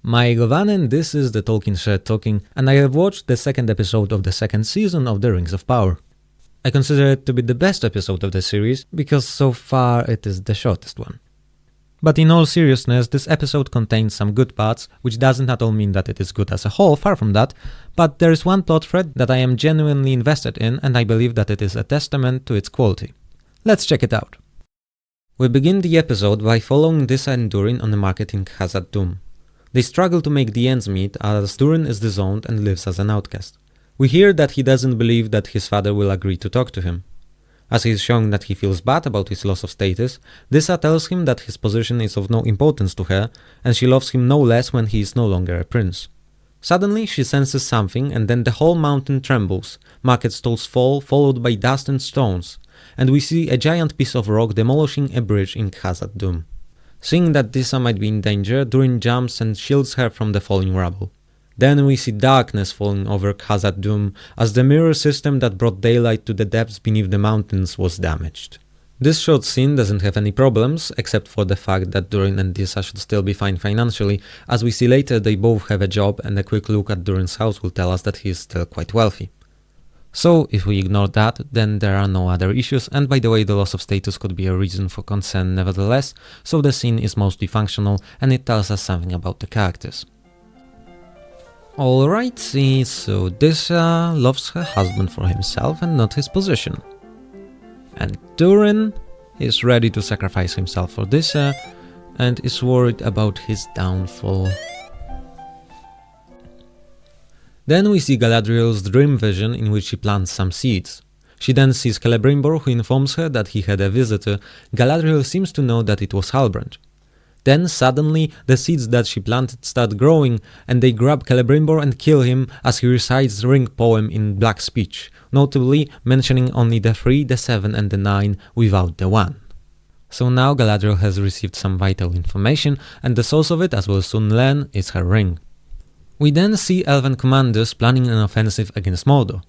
My Govanen, this is the Tolkien Shed talking, and I have watched the second episode of the second season of The Rings of Power. I consider it to be the best episode of the series, because so far it is the shortest one. But in all seriousness, this episode contains some good parts, which doesn't at all mean that it is good as a whole, far from that, but there is one plot thread that I am genuinely invested in, and I believe that it is a testament to its quality. Let's check it out. We begin the episode by following Disa and Durin on the market in Khazad Dûm. They struggle to make the ends meet as Durin is disowned and lives as an outcast. We hear that he doesn't believe that his father will agree to talk to him. As he is showing that he feels bad about his loss of status, Disa tells him that his position is of no importance to her, and she loves him no less when he is no longer a prince. Suddenly she senses something, and then the whole mountain trembles, market stalls fall, followed by dust and stones, and we see a giant piece of rock demolishing a bridge in Khazad Dûm. Seeing that Disa might be in danger, Durin jumps and shields her from the falling rubble. Then we see darkness falling over Khazad Dûm as the mirror system that brought daylight to the depths beneath the mountains was damaged. This short scene doesn't have any problems, except for the fact that Durin and Disa should still be fine financially, as we see later they both have a job, and a quick look at Durin's house will tell us that he is still quite wealthy. So, if we ignore that, then there are no other issues, and by the way, the loss of status could be a reason for concern nevertheless, so the scene is mostly functional, and it tells us something about the characters. Alright, so Disa loves her husband for himself and not his position. And Durin is ready to sacrifice himself for Disa, and is worried about his downfall. Then we see Galadriel's dream vision in which she plants some seeds. She then sees Celebrimbor, who informs her that he had a visitor. Galadriel seems to know that it was Halbrand. Then suddenly the seeds that she planted start growing, and they grab Celebrimbor and kill him as he recites the ring poem in black speech, notably mentioning only the 3, the 7 and the 9 without the 1. So now Galadriel has received some vital information, and the source of it, as we'll soon learn, is her ring. We then see elven commanders planning an offensive against Mordor.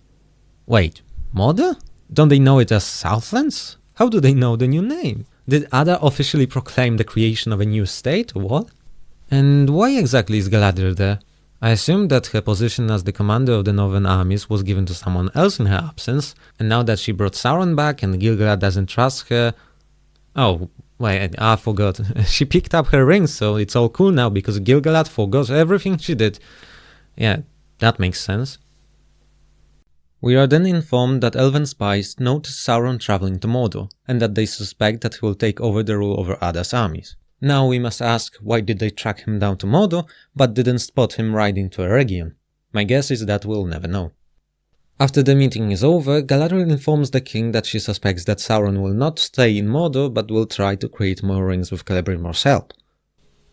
Wait, Mordor? Don't they know it as Southlands? How do they know the new name? Did Ada officially proclaim the creation of a new state, or what? And why exactly is Galadriel there? I assumed that her position as the commander of the northern armies was given to someone else in her absence, and now that she brought Sauron back and Gil-galad doesn't trust her... Oh, wait, I forgot. She picked up her ring, so it's all cool now because Gil-galad forgot everything she did. Yeah, that makes sense. We are then informed that elven spies notice Sauron traveling to Mordor, and that they suspect that he will take over the rule over Ada's armies. Now we must ask, why did they track him down to Mordor, but didn't spot him riding to Eregion? My guess is that we'll never know. After the meeting is over, Galadriel informs the king that she suspects that Sauron will not stay in Mordor, but will try to create more rings with Celebrimbor's help.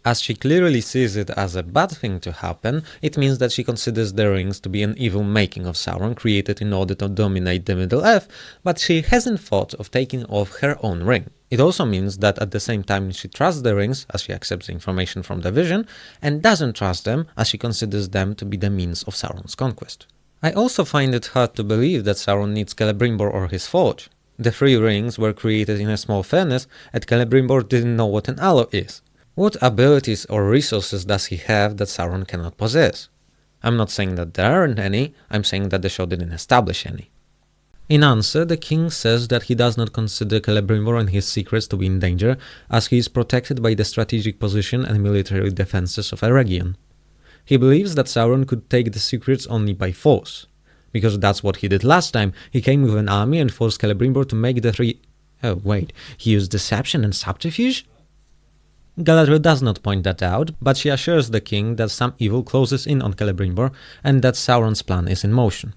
As she clearly sees it as a bad thing to happen, it means that she considers the rings to be an evil making of Sauron created in order to dominate the Middle-earth, but she hasn't thought of taking off her own ring. It also means that at the same time she trusts the rings, as she accepts the information from the vision, and doesn't trust them, as she considers them to be the means of Sauron's conquest. I also find it hard to believe that Sauron needs Celebrimbor or his forge. The 3 rings were created in a small furnace, and Celebrimbor didn't know what an alloy is. What abilities or resources does he have that Sauron cannot possess? I'm not saying that there aren't any, I'm saying that the show didn't establish any. In answer, the king says that he does not consider Celebrimbor and his secrets to be in danger, as he is protected by the strategic position and military defenses of Eregion. He believes that Sauron could take the secrets only by force, because that's what he did last time. He came with an army and forced Celebrimbor to make the 3... Oh wait, he used deception and subterfuge? Galadriel does not point that out, but she assures the king that some evil closes in on Celebrimbor and that Sauron's plan is in motion.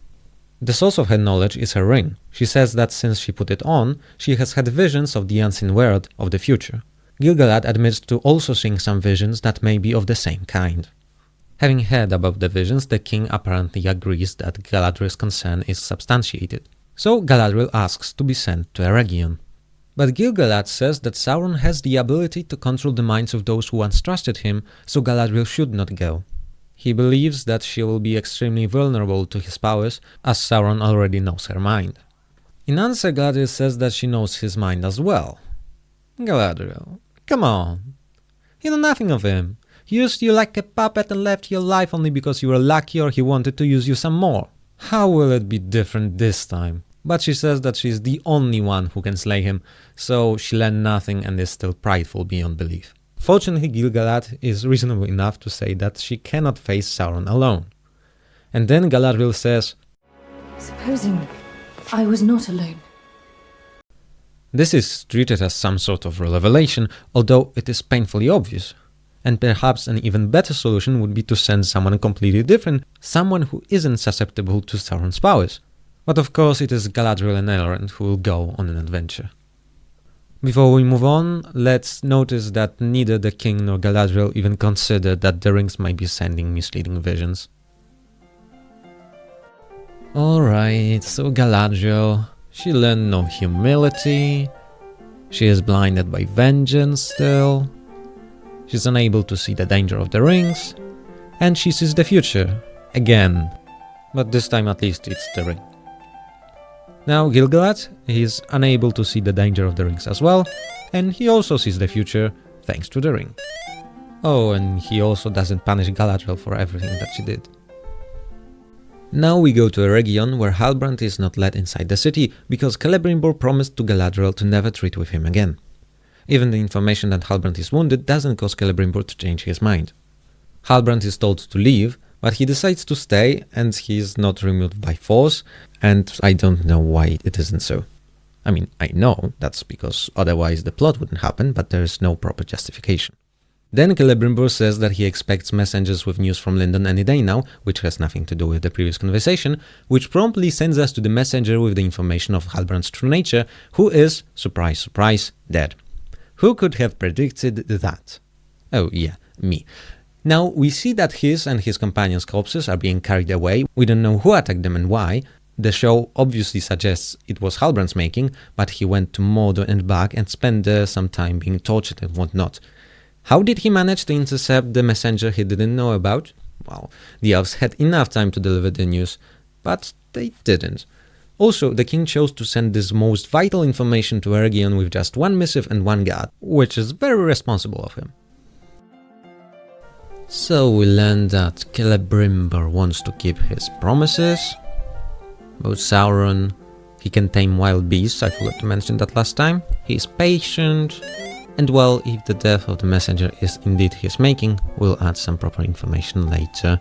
The source of her knowledge is her ring. She says that since she put it on, she has had visions of the unseen world of the future. Gil-galad admits to also seeing some visions that may be of the same kind. Having heard about the visions, the king apparently agrees that Galadriel's concern is substantiated. So Galadriel asks to be sent to Eregion. But Gil-galad says that Sauron has the ability to control the minds of those who once trusted him, so Galadriel should not go. He believes that she will be extremely vulnerable to his powers, as Sauron already knows her mind. In answer, Galadriel says that she knows his mind as well. Galadriel, come on. You know nothing of him. He used you like a puppet and left you alive only because you were lucky or he wanted to use you some more. How will it be different this time? But she says that she's the only one who can slay him, so she learned nothing and is still prideful beyond belief. Fortunately, Gil-galad is reasonable enough to say that she cannot face Sauron alone. And then Galadriel says, "Supposing I was not alone." This is treated as some sort of revelation, although it is painfully obvious. And perhaps an even better solution would be to send someone completely different, someone who isn't susceptible to Sauron's powers. But of course it is Galadriel and Elrond who will go on an adventure. Before we move on, let's notice that neither the king nor Galadriel even considered that the rings might be sending misleading visions. Alright, so Galadriel, she learned no humility, she is blinded by vengeance still, she's unable to see the danger of the rings, and she sees the future, again, but this time at least it's the ring. Now Gil-galad, he's unable to see the danger of the rings as well, and he also sees the future thanks to the ring. Oh, and he also doesn't punish Galadriel for everything that she did. Now we go to Eregion, where Halbrand is not let inside the city because Celebrimbor promised to Galadriel to never treat with him again. Even the information that Halbrand is wounded doesn't cause Celebrimbor to change his mind. Halbrand is told to leave, but he decides to stay and he is not removed by force, and I don't know why it isn't so. I mean, I know that's because otherwise the plot wouldn't happen, but there is no proper justification. Then Celebrimbor says that he expects messengers with news from Lindon any day now, which has nothing to do with the previous conversation, which promptly sends us to the messenger with the information of Halbrand's true nature, who is, surprise surprise, dead. Who could have predicted that? Oh yeah, me. Now, we see that his and his companions' corpses are being carried away. We don't know who attacked them and why. The show obviously suggests it was Halbrand's making, but he went to Mordor and back and spent there some time being tortured and whatnot. How did he manage to intercept the messenger he didn't know about? Well, the elves had enough time to deliver the news, but they didn't. Also, the king chose to send this most vital information to Eregion with just one missive and one guard, which is very responsible of him. So we learn that Celebrimbor wants to keep his promises. About Sauron, he can tame wild beasts, I forgot to mention that last time. He is patient, and well, if the death of the messenger is indeed his making, we'll add some proper information later.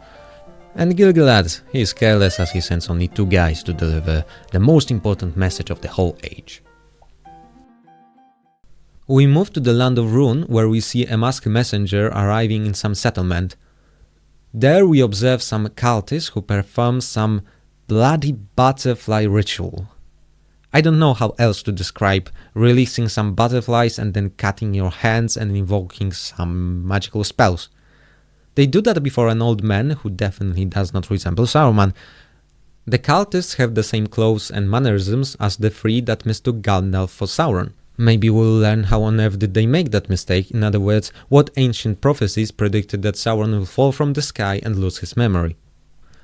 And Gil-galad, he is careless as he sends only 2 guys to deliver the most important message of the whole age. We move to the land of Rhún, where we see a masked messenger arriving in some settlement. There we observe some cultists who perform some bloody butterfly ritual. I don't know how else to describe releasing some butterflies and then cutting your hands and invoking some magical spells. They do that before an old man who definitely does not resemble Saruman. The cultists have the same clothes and mannerisms as the 3 that mistook Gandalf for Sauron. Maybe we'll learn how on earth did they make that mistake, in other words, what ancient prophecies predicted that Sauron will fall from the sky and lose his memory.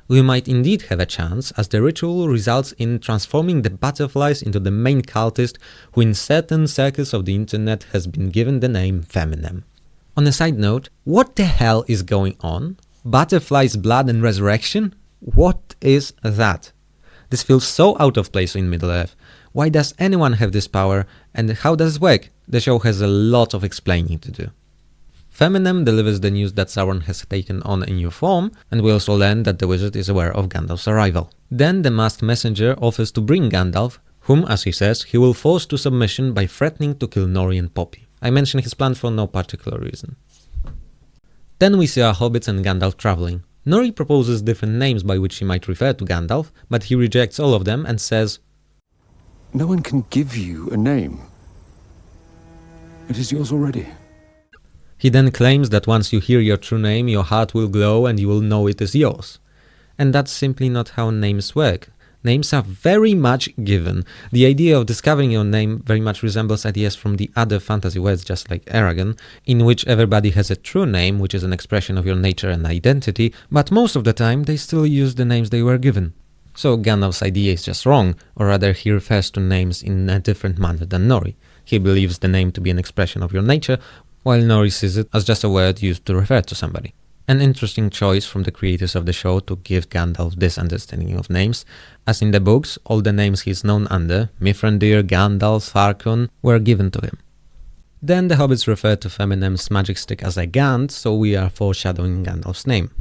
We might indeed have a chance, as the ritual results in transforming the butterflies into the main cultist, who in certain circles of the internet has been given the name Feminem. On a side note, what the hell is going on? Butterflies, blood and resurrection? What is that? This feels so out of place in Middle-earth. Why does anyone have this power, and how does it work? The show has a lot of explaining to do. Feminem delivers the news that Sauron has taken on a new form, and we also learn that the wizard is aware of Gandalf's arrival. Then the masked messenger offers to bring Gandalf, whom, as he says, he will force to submission by threatening to kill Nori and Poppy. I mention his plan for no particular reason. Then we see our hobbits and Gandalf traveling. Nori proposes different names by which he might refer to Gandalf, but he rejects all of them and says, "No one can give you a name. It is yours already." He then claims that once you hear your true name, your heart will glow and you will know it is yours. And that's simply not how names work. Names are very much given. The idea of discovering your name very much resembles ideas from the other fantasy worlds, just like Eregion, in which everybody has a true name, which is an expression of your nature and identity, but most of the time they still use the names they were given. So Gandalf's idea is just wrong, or rather he refers to names in a different manner than Nori. He believes the name to be an expression of your nature, while Nori sees it as just a word used to refer to somebody. An interesting choice from the creators of the show to give Gandalf this understanding of names, as in the books, all the names he is known under, Mithrandir, Gandalf, Farkon, were given to him. Then the Hobbits refer to Feminem's magic stick as a Gand, so we are foreshadowing Gandalf's name.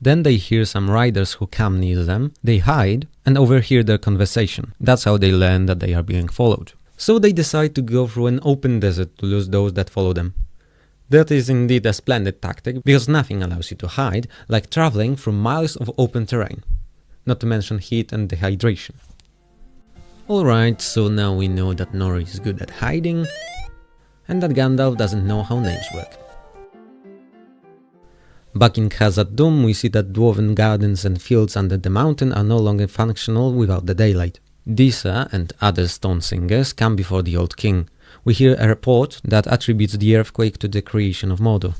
Then they hear some riders who come near them, they hide, and overhear their conversation. That's how they learn that they are being followed. So they decide to go through an open desert to lose those that follow them. That is indeed a splendid tactic, because nothing allows you to hide, like traveling through miles of open terrain. Not to mention heat and dehydration. Alright, so now we know that Nori is good at hiding, and that Gandalf doesn't know how names work. Back in Khazad Dûm, we see that dwarven gardens and fields under the mountain are no longer functional without the daylight. Disa and other stone singers come before the Old King. We hear a report that attributes the earthquake to the creation of Mordor.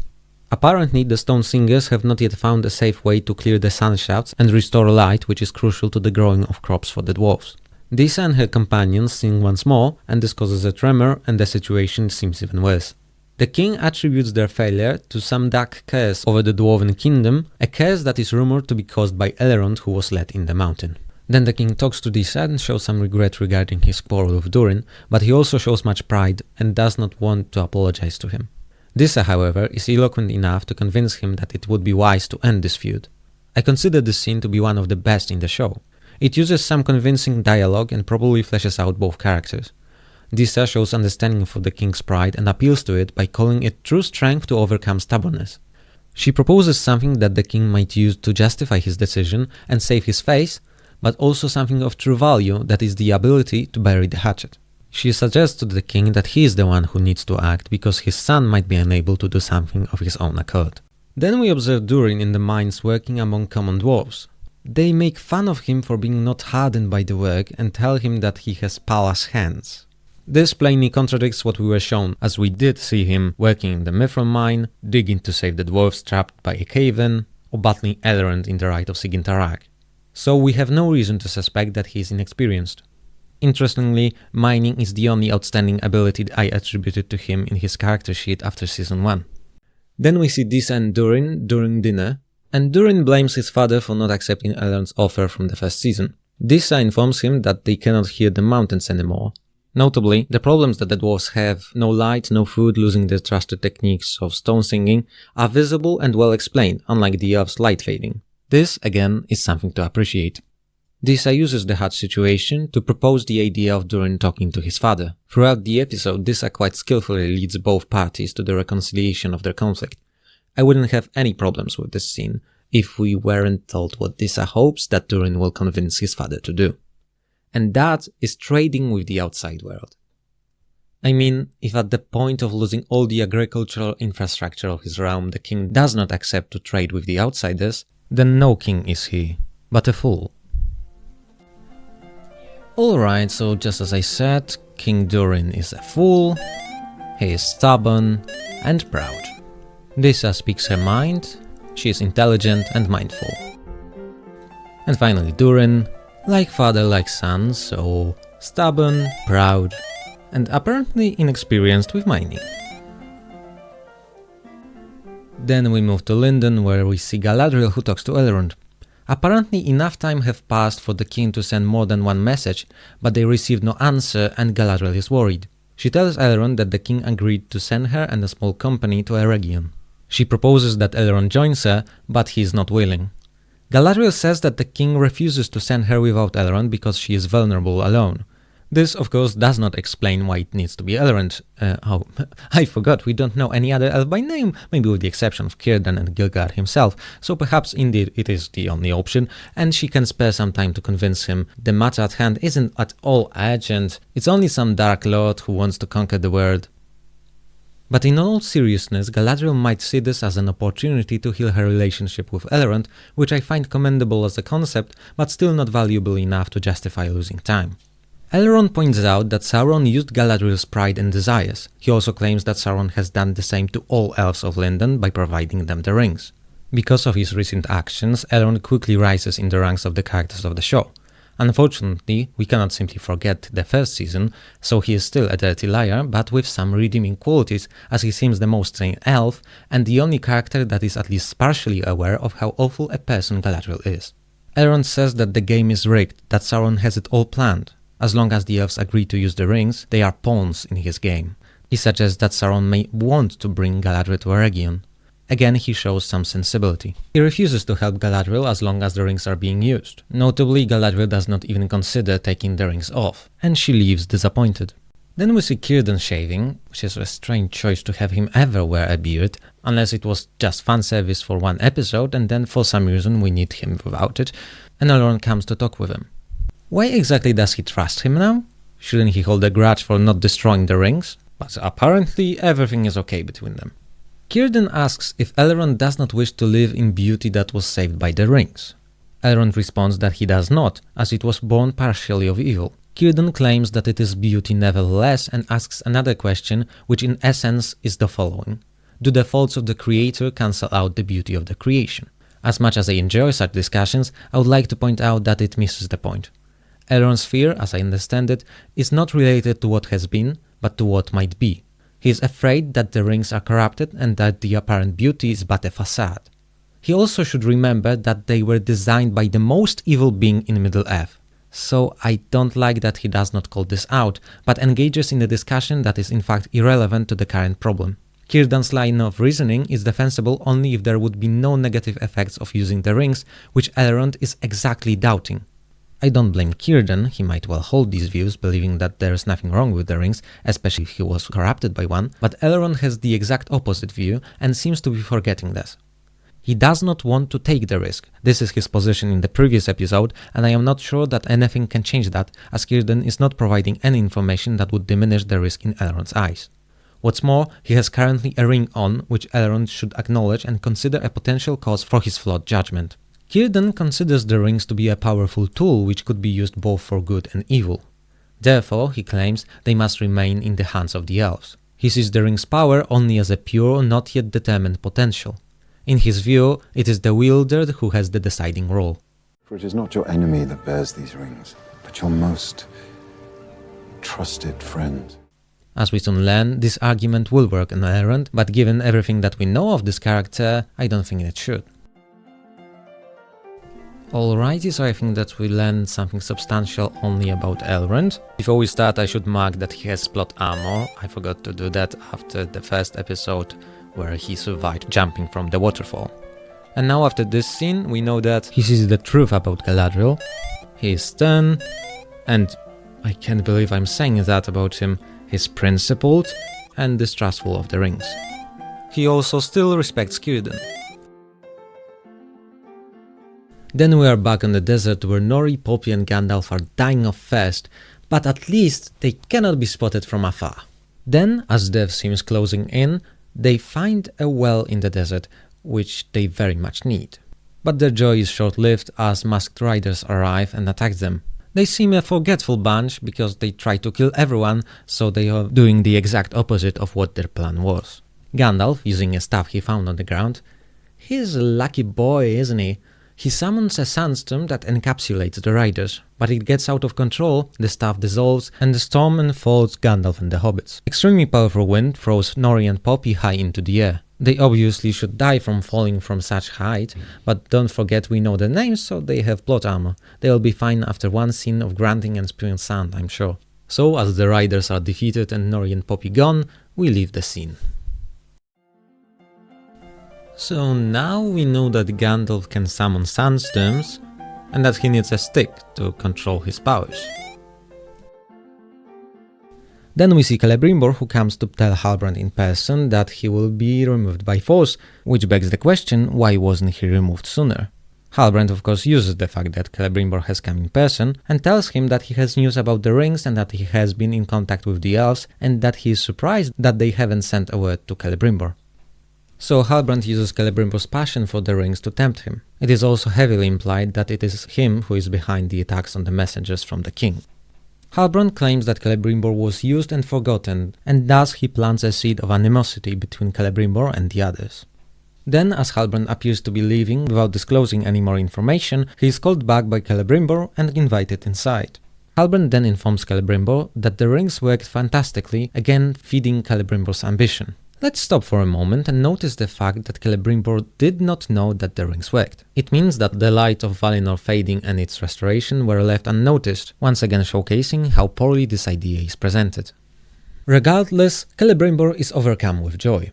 Apparently, the stone singers have not yet found a safe way to clear the sunshafts and restore light, which is crucial to the growing of crops for the dwarves. Disa and her companions sing once more, and this causes a tremor, and the situation seems even worse. The king attributes their failure to some dark curse over the dwarven kingdom, a curse that is rumored to be caused by Elrond, who was let in the mountain. Then the king talks to Disa and shows some regret regarding his quarrel with Durin, but he also shows much pride and does not want to apologize to him. Disa, however, is eloquent enough to convince him that it would be wise to end this feud. I consider this scene to be one of the best in the show. It uses some convincing dialogue and probably fleshes out both characters. Disa shows understanding for the king's pride and appeals to it by calling it true strength to overcome stubbornness. She proposes something that the king might use to justify his decision and save his face, but also something of true value, that is the ability to bury the hatchet. She suggests to the king that he is the one who needs to act because his son might be unable to do something of his own accord. Then we observe Durin in the mines working among common dwarves. They make fun of him for being not hardened by the work and tell him that he has palace hands. This plainly contradicts what we were shown, as we did see him working in the Mithron mine, digging to save the dwarves trapped by a cave-in, or battling Elrond in the Rite of Sigintarak. So we have no reason to suspect that he is inexperienced. Interestingly, mining is the only outstanding ability I attributed to him in his character sheet after Season 1. Then we see Disa and Durin during dinner, and Durin blames his father for not accepting Elrond's offer from the first season. Disa informs him that they cannot hear the mountains anymore. Notably, the problems that the dwarves have, no light, no food, losing their trusted techniques of stone singing, are visible and well explained, unlike the elves' light fading. This, again, is something to appreciate. Disa uses the hut situation to propose the idea of Durin talking to his father. Throughout the episode, Disa quite skillfully leads both parties to the reconciliation of their conflict. I wouldn't have any problems with this scene if we weren't told what Disa hopes that Durin will convince his father to do. And that is trading with the outside world. I mean, if at the point of losing all the agricultural infrastructure of his realm the king does not accept to trade with the outsiders, then no king is he, but a fool. Alright, so just as I said, King Durin is a fool, he is stubborn and proud. Disa speaks her mind, she is intelligent and mindful. And finally Durin, like father like son, so stubborn, proud, and apparently inexperienced with mining. Then we move to Lindon, where we see Galadriel, who talks to Elrond. Apparently enough time have passed for the king to send more than one message, but they received no answer and Galadriel is worried. She tells Elrond that the king agreed to send her and a small company to Eregion. She proposes that Elrond joins her, but he is not willing. Galadriel says that the king refuses to send her without Elrond because she is vulnerable alone. This, of course, does not explain why it needs to be Elrond. I forgot, we don't know any other elf by name, maybe with the exception of Círdan and Gilgalad himself, so perhaps indeed it is the only option, and she can spare some time to convince him the matter at hand isn't at all urgent, it's only some dark lord who wants to conquer the world. But in all seriousness, Galadriel might see this as an opportunity to heal her relationship with Elrond, which I find commendable as a concept, but still not valuable enough to justify losing time. Elrond points out that Sauron used Galadriel's pride and desires. He also claims that Sauron has done the same to all elves of Lindon by providing them the rings. Because of his recent actions, Elrond quickly rises in the ranks of the characters of the show. Unfortunately, we cannot simply forget the first season, so he is still a dirty liar, but with some redeeming qualities, as he seems the most trained elf, and the only character that is at least partially aware of how awful a person Galadriel is. Elrond says that the game is rigged, that Sauron has it all planned. As long as the elves agree to use the rings, they are pawns in his game. He suggests that Sauron may want to bring Galadriel to Eregion. Again, he shows some sensibility. He refuses to help Galadriel as long as the rings are being used. Notably, Galadriel does not even consider taking the rings off, and she leaves disappointed. Then we see Círdan shaving, which is a strange choice to have him ever wear a beard, unless it was just fan service for one episode and then for some reason we need him without it, and Elrond comes to talk with him. Why exactly does he trust him now? Shouldn't he hold a grudge for not destroying the rings? But apparently everything is okay between them. Círdan asks if Elrond does not wish to live in beauty that was saved by the rings. Elrond responds that he does not, as it was born partially of evil. Círdan claims that it is beauty nevertheless and asks another question, which in essence is the following. Do the faults of the creator cancel out the beauty of the creation? As much as I enjoy such discussions, I would like to point out that it misses the point. Elrond's fear, as I understand it, is not related to what has been, but to what might be. He is afraid that the rings are corrupted and that the apparent beauty is but a facade. He also should remember that they were designed by the most evil being in Middle-earth. So I don't like that he does not call this out, but engages in a discussion that is in fact irrelevant to the current problem. Círdan's line of reasoning is defensible only if there would be no negative effects of using the rings, which Elrond is exactly doubting. I don't blame Círdan, he might well hold these views, believing that there is nothing wrong with the rings, especially if he was corrupted by one, but Elrond has the exact opposite view and seems to be forgetting this. He does not want to take the risk. This is his position in the previous episode, and I am not sure that anything can change that, as Círdan is not providing any information that would diminish the risk in Elrond's eyes. What's more, he has currently a ring on, which Elrond should acknowledge and consider a potential cause for his flawed judgment. Círdan considers the rings to be a powerful tool which could be used both for good and evil. Therefore, he claims, they must remain in the hands of the elves. He sees the ring's power only as a pure, not yet determined potential. In his view, it is the wielder who has the deciding role. For it is not your enemy that bears these rings, but your most trusted friend. As we soon learn, this argument will work on Elrond, but given everything that we know of this character, I don't think it should. Alrighty, so I think that we learned something substantial only about Elrond. Before we start, I should mark that he has plot armor. I forgot to do that after the first episode, where he survived jumping from the waterfall. And now after this scene, we know that he sees the truth about Galadriel. He is stern, and I can't believe I'm saying that about him, he's principled and distrustful of the rings. He also still respects Círdan. Then we are back on the desert where Nori, Poppy and Gandalf are dying of thirst, but at least they cannot be spotted from afar. Then, as death seems closing in, they find a well in the desert, which they very much need. But their joy is short-lived as masked riders arrive and attack them. They seem a forgetful bunch because they try to kill everyone, so they are doing the exact opposite of what their plan was. Gandalf, using a staff he found on the ground, he's a lucky boy, isn't he? He summons a sandstorm that encapsulates the riders, but it gets out of control, the staff dissolves, and the storm enfolds Gandalf and the hobbits. Extremely powerful wind throws Nori and Poppy high into the air. They obviously should die from falling from such height, but don't forget we know their names, so they have plot armor. They'll be fine after one scene of grunting and spewing sand, I'm sure. So, as the riders are defeated and Nori and Poppy gone, we leave the scene. So now we know that Gandalf can summon sandstorms, and that he needs a stick to control his powers. Then we see Celebrimbor, who comes to tell Halbrand in person that he will be removed by force, which begs the question, why wasn't he removed sooner? Halbrand of course uses the fact that Celebrimbor has come in person and tells him that he has news about the rings and that he has been in contact with the elves and that he is surprised that they haven't sent a word to Celebrimbor. So Halbrand uses Celebrimbor's passion for the rings to tempt him. It is also heavily implied that it is him who is behind the attacks on the messengers from the king. Halbrand claims that Celebrimbor was used and forgotten, and thus he plants a seed of animosity between Celebrimbor and the others. Then, as Halbrand appears to be leaving without disclosing any more information, he is called back by Celebrimbor and invited inside. Halbrand then informs Celebrimbor that the rings worked fantastically, again feeding Celebrimbor's ambition. Let's stop for a moment and notice the fact that Celebrimbor did not know that the rings worked. It means that the light of Valinor fading and its restoration were left unnoticed, once again showcasing how poorly this idea is presented. Regardless, Celebrimbor is overcome with joy.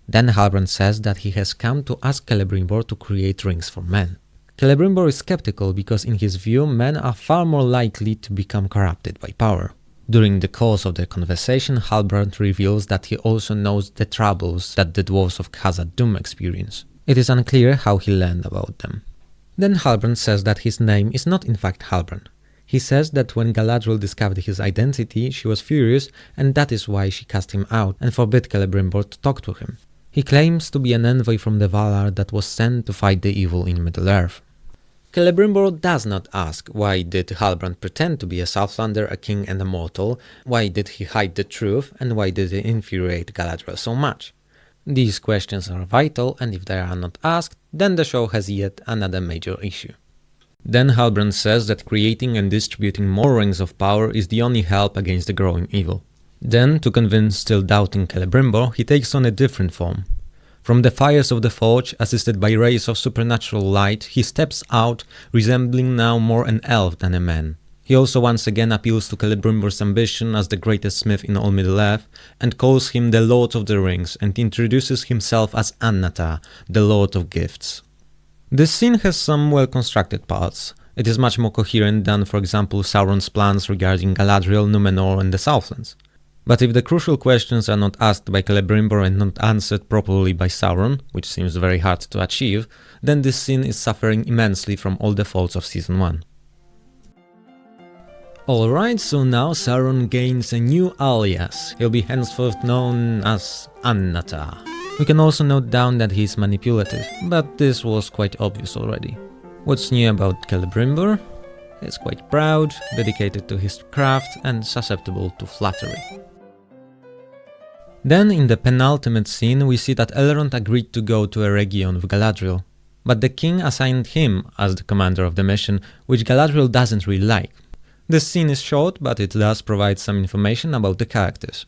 Then Halbrand says that he has come to ask Celebrimbor to create rings for men. Celebrimbor is skeptical because in his view men are far more likely to become corrupted by power. During the course of their conversation, Halbrand reveals that he also knows the troubles that the dwarves of Khazad Dûm experience. It is unclear how he learned about them. Then Halbrand says that his name is not in fact Halbrand. He says that when Galadriel discovered his identity, she was furious, and that is why she cast him out and forbid Celebrimbor to talk to him. He claims to be an envoy from the Valar that was sent to fight the evil in Middle-earth. Celebrimbor does not ask why did Halbrand pretend to be a Southlander, a king and a mortal, why did he hide the truth, and why did he infuriate Galadriel so much. These questions are vital, and if they are not asked, then the show has yet another major issue. Then Halbrand says that creating and distributing more rings of power is the only help against the growing evil. Then, to convince still doubting Celebrimbor, he takes on a different form. From the fires of the forge, assisted by rays of supernatural light, he steps out, resembling now more an elf than a man. He also once again appeals to Celebrimbor's ambition as the greatest smith in all Middle-earth, and calls him the Lord of the Rings, and introduces himself as Annatar, the Lord of Gifts. This scene has some well-constructed parts. It is much more coherent than, for example, Sauron's plans regarding Galadriel, Númenor and the Southlands. But if the crucial questions are not asked by Celebrimbor and not answered properly by Sauron, which seems very hard to achieve, then this scene is suffering immensely from all the faults of Season 1. Alright, so now Sauron gains a new alias. He'll be henceforth known as Annatar. We can also note down that he is manipulative, but this was quite obvious already. What's new about Celebrimbor? He's quite proud, dedicated to his craft and susceptible to flattery. Then in the penultimate scene we see that Elrond agreed to go to Eregion with Galadriel, but the king assigned him as the commander of the mission, which Galadriel doesn't really like. This scene is short, but it does provide some information about the characters.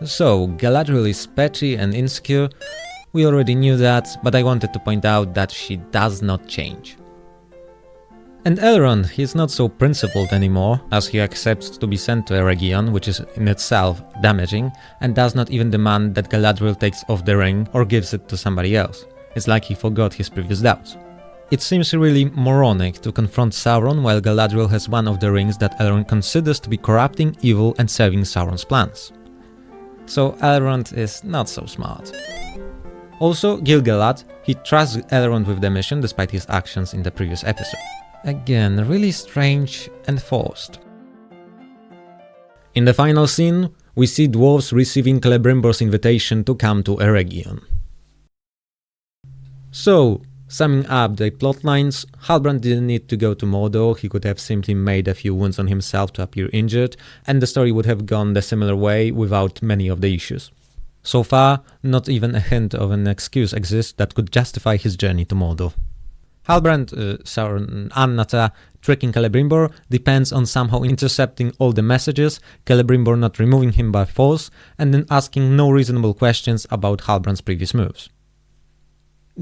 So, Galadriel is petty and insecure. We already knew that, but I wanted to point out that she does not change. And Elrond, he's not so principled anymore, as he accepts to be sent to Eregion, which is in itself damaging, and does not even demand that Galadriel takes off the ring or gives it to somebody else. It's like he forgot his previous doubts. It seems really moronic to confront Sauron while Galadriel has one of the rings that Elrond considers to be corrupting, evil and serving Sauron's plans. So Elrond is not so smart. Also, Gil-galad, he trusts Elrond with the mission despite his actions in the previous episode. Again, really strange and forced. In the final scene, we see dwarves receiving Celebrimbor's invitation to come to Eregion. So, summing up the plotlines, Halbrand didn't need to go to Mordor, he could have simply made a few wounds on himself to appear injured, and the story would have gone the similar way without many of the issues. So far, not even a hint of an excuse exists that could justify his journey to Mordor. Halbrand, Annatar, tricking Celebrimbor depends on somehow intercepting all the messages, Celebrimbor not removing him by force, and then asking no reasonable questions about Halbrand's previous moves.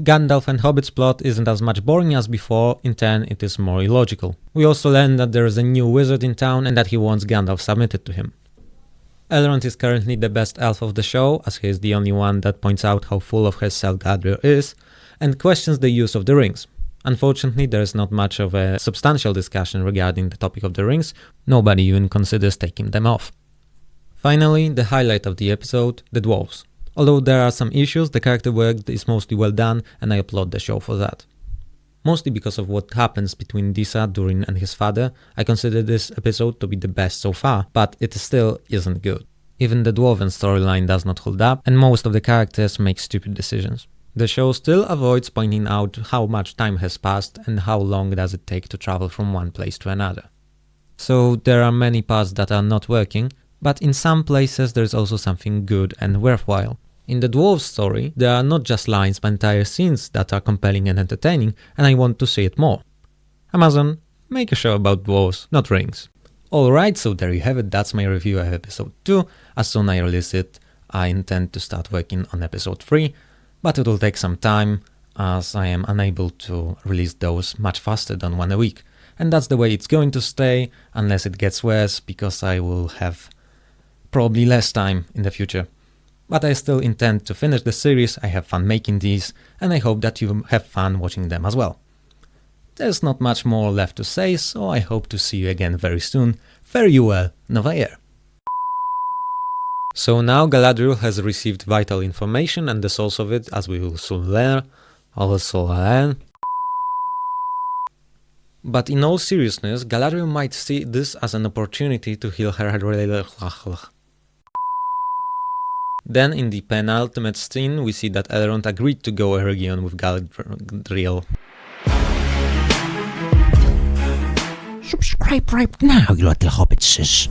Gandalf and Hobbits plot isn't as much boring as before, in turn it is more illogical. We also learn that there is a new wizard in town and that he wants Gandalf submitted to him. Elrond is currently the best elf of the show, as he is the only one that points out how full of herself Galadriel is, and questions the use of the rings. Unfortunately, there is not much of a substantial discussion regarding the topic of the rings, nobody even considers taking them off. Finally, the highlight of the episode, the dwarves. Although there are some issues, the character work is mostly well done and I applaud the show for that. Mostly because of what happens between Disa, Durin and his father, I consider this episode to be the best so far, but it still isn't good. Even the dwarven storyline does not hold up and most of the characters make stupid decisions. The show still avoids pointing out how much time has passed and how long does it take to travel from one place to another. So there are many parts that are not working, but in some places there's also something good and worthwhile. In the dwarf story, there are not just lines but entire scenes that are compelling and entertaining, and I want to see it more. Amazon, make a show about dwarves, not rings. Alright, so there you have it, that's my review of episode 2. As soon as I release it, I intend to start working on episode 3, but it will take some time, as I am unable to release those much faster than one a week. And that's the way it's going to stay, unless it gets worse, because I will have probably less time in the future. But I still intend to finish the series, I have fun making these, and I hope that you have fun watching them as well. There's not much more left to say, so I hope to see you again very soon. Fare you well, Nova Air. So now Galadriel has received vital information, and the source of it, as we will soon learn, But in all seriousness, Galadriel might see this as an opportunity to heal her. Then in the penultimate scene, we see that Elrond agreed to go Eregion with Galadriel. Subscribe right now, you little Hobbitses.